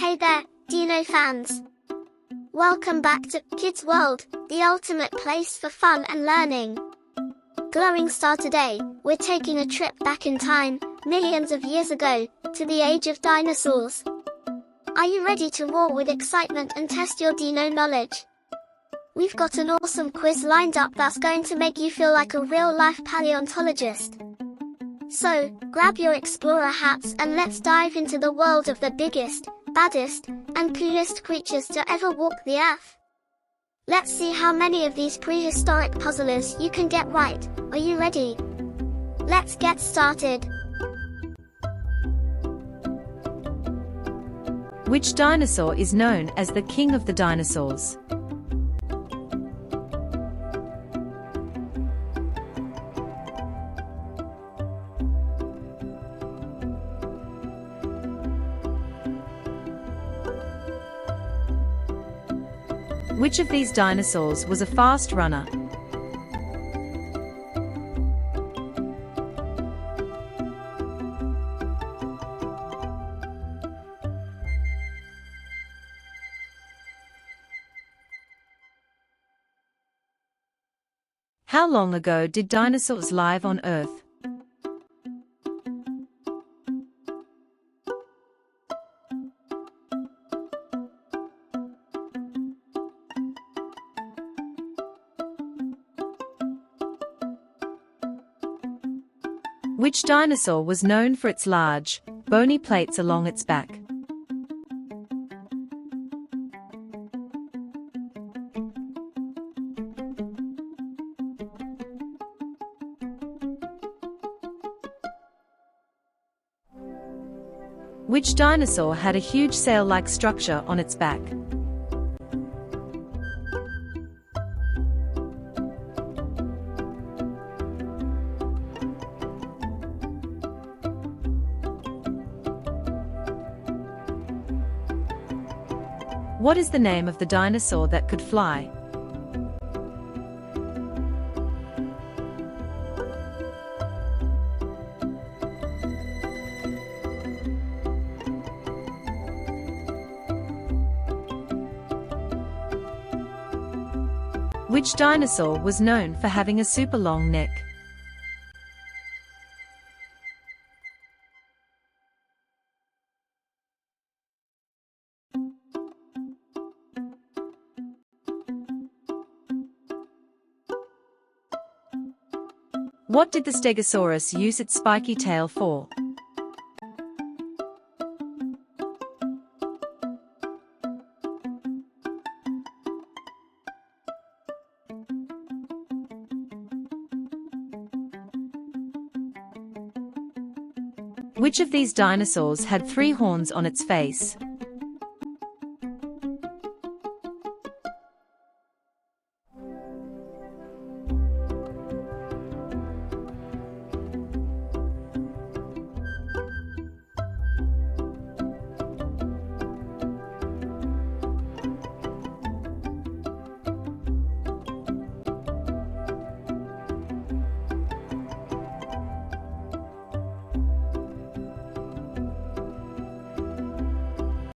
Hey there, Dino fans! Welcome back to Kids World, the ultimate place for fun and learning. Glowing star today, we're taking a trip back in time, millions of years ago, to the age of dinosaurs. Are you ready to roar with excitement and test your dino knowledge? We've got an awesome quiz lined up that's going to make you feel like a real-life paleontologist. So, grab your explorer hats and let's dive into the world of the biggest, baddest, and coolest creatures to ever walk the earth. Let's see how many of these prehistoric puzzlers you can get right. Are you ready? Let's get started. Which dinosaur is known as the king of the dinosaurs? Which of these dinosaurs was a fast runner? How long ago did dinosaurs live on Earth? Which dinosaur was known for its large, bony plates along its back? Which dinosaur had a huge sail-like structure on its back? What is the name of the dinosaur that could fly? Which dinosaur was known for having a super long neck? What did the stegosaurus use its spiky tail for? Which of these dinosaurs had 3 horns on its face?